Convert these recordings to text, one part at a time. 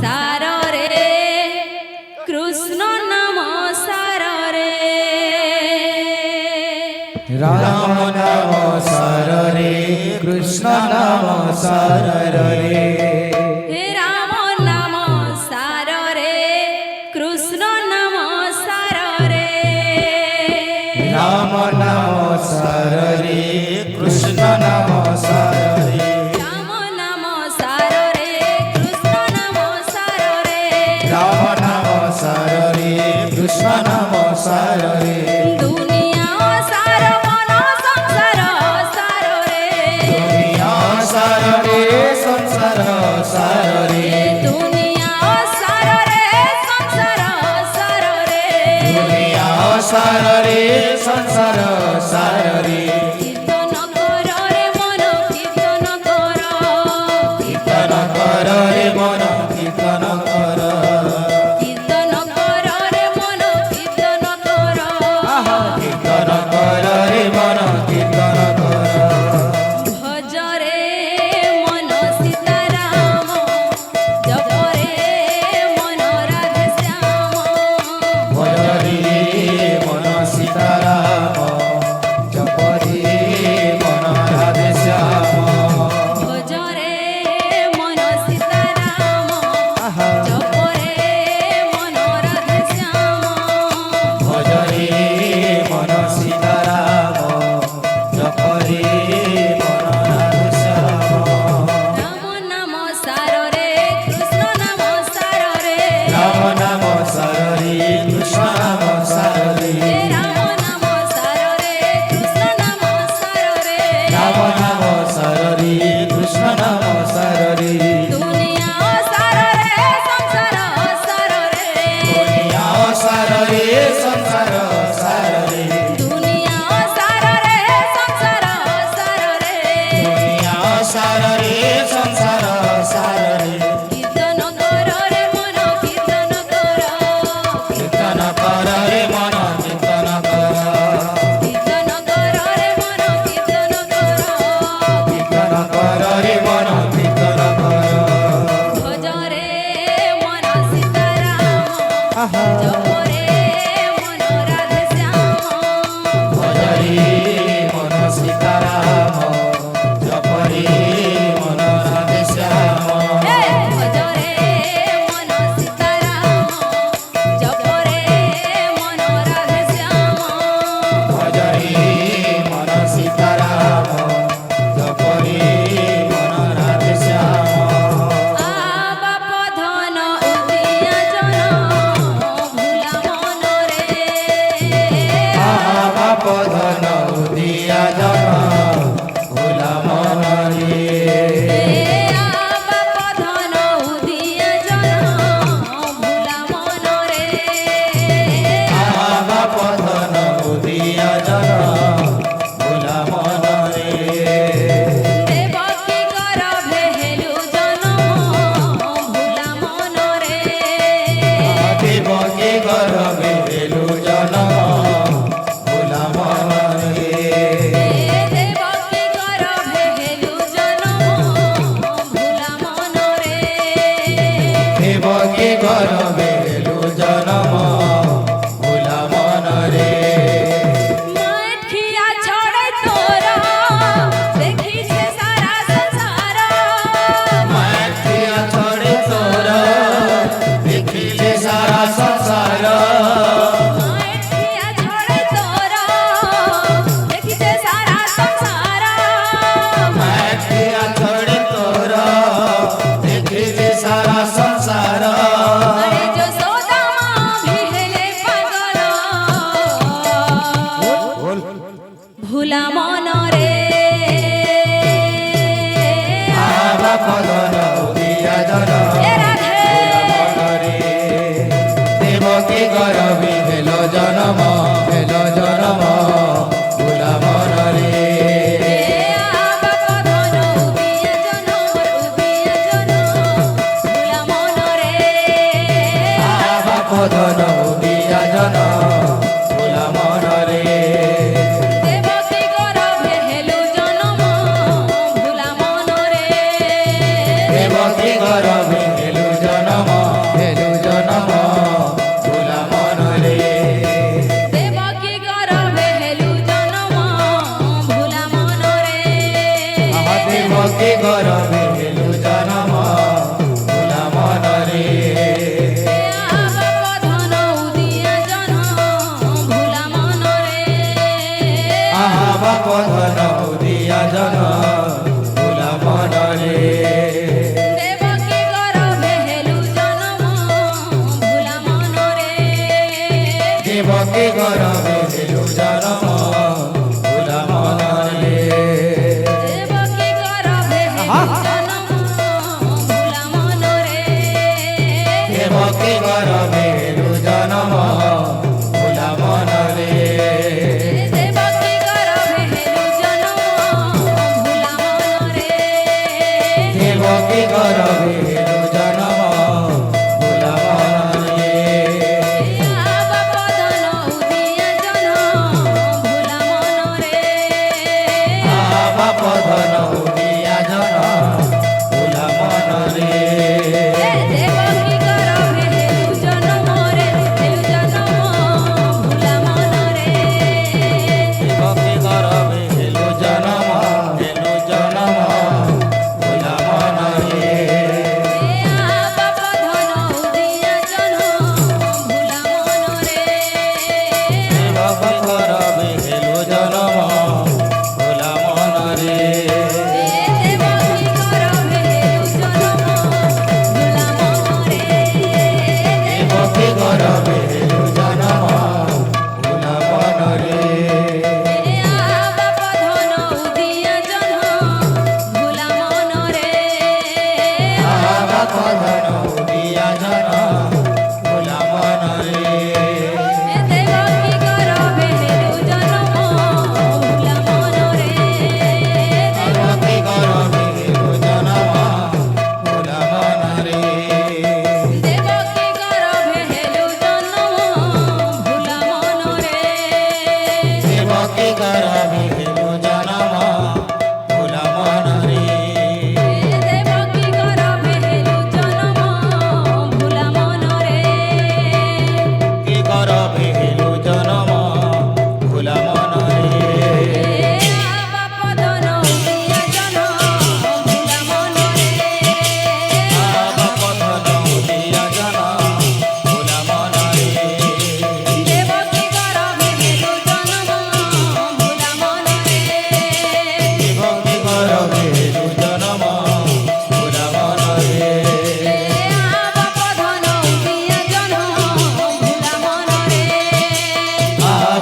সাররে কৃষ্ণ নাম সাররে রাম নাম সাররে কৃষ্ণ নাম সাররে রাম নাম সাররে কৃষ্ণ নাম সাররে রাম নাম সাররে কৃষ্ণ নাম সাররে রাম নাম সাররে কৃষ্ণ নাম সাররে রাম নাম সাররে কৃষ্ণ নাম সাররে দুনিয়া সার মন সংসার সাররে দুনিয়া সাররে সংসার সাররে দুনিয়া সাররে সংসার সাররে দুনিয়া সাররে সংসার সাররে কীর্তন কর রে মন কীর্তন কর কীর্তন কর রে মন কীর্তন কর কীর্তন কর রে মন কীর্তন কর কীর্তন কর রে মন কীর্তন কর ভজ রে মন সীতারাম জপ রে মন রাধে শ্যাম ভজরি মন সীতারাম জপরি মন রাধে শ্যাম ভজ রে মন সীতারাম জপ রে মন রাধে শ্যাম ভজরি মন সীতারাম জপরি মন রাধে শ্যাম রাম নাম সাররে কৃষ্ণ নাম সাররে রাম নাম সাররে কৃষ্ণ নাম সাররে রাম নাম সাররে কৃষ্ণ নাম সাররে রাম নাম সাররে কৃষ্ণ নাম সাররে দুনিয়া সাররে সংসার সাররে দুনিয়া সাররে সংসার সাররে দুনিয়া সাররে সংসার সাররে দুনিয়া সাররে সংসার সাররে কীর্তন কর রে মন কীর্তন কর কীর্তন কর রে মন কীর্তন কর কীর্তন কর রে মন কীর্তন কর কীর্তন কর রে মন কীর্তন কর ভজ রে মন সীতারাম জপ রে মন রাধে শ্যাম ভজরি মন সীতারাম জপরি মন রাধে শ্যাম ভজ রে মন সীতারাম জপ রে মন রাধে শ্যাম ভজরি মন সীতারাম জপরি মন রাধে শ্যাম বাপ ধন উদিয়া জন ভুলা মন রে বাপ ধন উদিয়া জন ভোলা মন রে বাপ ধন উদিয়া জন ভুলা মন রে বাপ ধন উদিয়া জন ভোলা মন রে দেবকী গর্ভে হেলু জনম ভুলা মন রে দেবকী গর্ভে এলু জনম ভোলা মন রে দেবকী গর্ভে হেলু জনম ভুলা মন রে দেবকী গর্ভে এলু জনম ভোলা মন রে মাঠিয়া ছড়ে তোর দেখিছে সারা সংসার মাটিয়া ছড়ে তোর দেখিলে সারা সংসার মাঠিয়া ছড়ে তোর দেখিছে সারা সংসার মাটিয়া ছড়ে তোর দেখিলে সারা সংসার আরে যশোদা মা ভিহেলে পাগল ভুলা মন রে বাপ ধন উদিয়া জন এ রাধে মন রে দেবকী গর্ভে হেল জনম ভোলা মন রে বাপ ধন উদিয়া জন ভুলা মন রে বাপ ধন উদিয়া জন ভোলা মন রে দেবকী গর্ভে হেলু জনম ভুলা মন রে দেবকী গর্ভে এলু জনম গরবে হেলু জনম ভোলা মনরে দেবকী গর্ভে হেলু জনম ভোলা মনরে দেবকী গরবে হেলু জনম ভোলা মনরে দেবকী গর্ভে হেলু জনম ভোলা মনরে দেবকী গরবে হেলু জনম ভোলা মনরে বাপ ধন উদিয়া জনম ভোলা মনরে বাপ ধন উদিয়া জন ভোলা মনরে দেবকী গর্ভে হেলু জনম রে হেলু জনম ভোলা মনরে দেবকী গরবে হেলু জনম ভোলা মনরে বাপ ধন উদিয়া জনম ভোলা মনরে দেবকী গরবে হেলু জনম ভোলা মনরে দেবকী গর্ভে হেলু জনম ভোলা মনরে দেবকী গরবে হেলু জনম ভোলা মনরে বাপ ধন উদিয়া জনম ভোলা মনরে বাপ ধন উদিয়া জন ভোলা মনরে দেবকী গর্ভে হেলু জনম ভোলা মনরে দেবকী গরবে হেলু জনম ভোলা মনরে দেবকী গর্ভে হেলু জনম ভোলা মনরে দেবকী গরবে হেলু জনম ভোলা মনরে দেবকী গর্ভে হেলু জনম ভোলা মনরে কি গরবে হেলু জনম ভোলা মনরে বাপ ধন উদিয়া জনম ভোলা মনরে বাপ ধন উদিয়া জন ভোলা মনরে দেবকী গর্ভে হেলু জনম ভোলা মনরে দেবকী গরবে হেলু জনম ভোলা মনরে বাপ ধন উদিয়া জনম ভোলা মনরে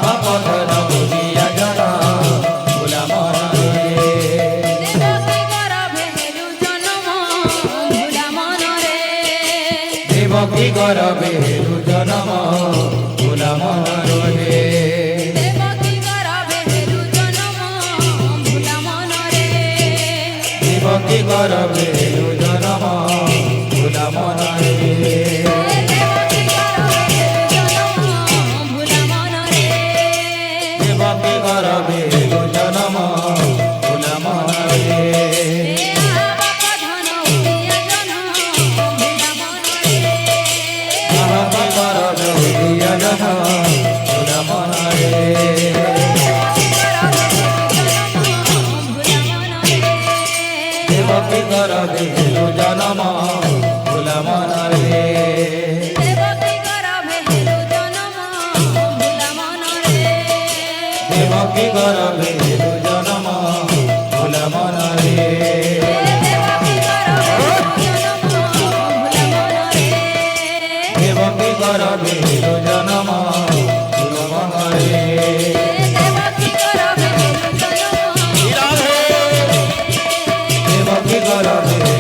বাপ ধন উদিয়া জন ভোলা মনরে দেবকী গর্ভে হেলু জনম ভোলা মনরে দেবকী গরবে হেলু জনম ভোলা মনরে দেবকী গর্ভে হেলু জনম ভোলা মনরে দেবকী গরবে হেলু জনম ভোলা মনরে দেবকী গর্ভে হেলু জনম ভোলা মনরে দেবকী গরবে হেলু জনম ভোলা মনরে বাপ ধন উদিয়া জনম ভোলা মনরে দেবকী গরবে উদিয়া জন ভোলা মনরে দেবকী গরবে হেলু জনম ভোলা মনরে দেবকী গরবে হেলু জনম ভোলা মনরে দেবকী গরবে হেলু জনম ভোলা মনরে দেবকী গরবে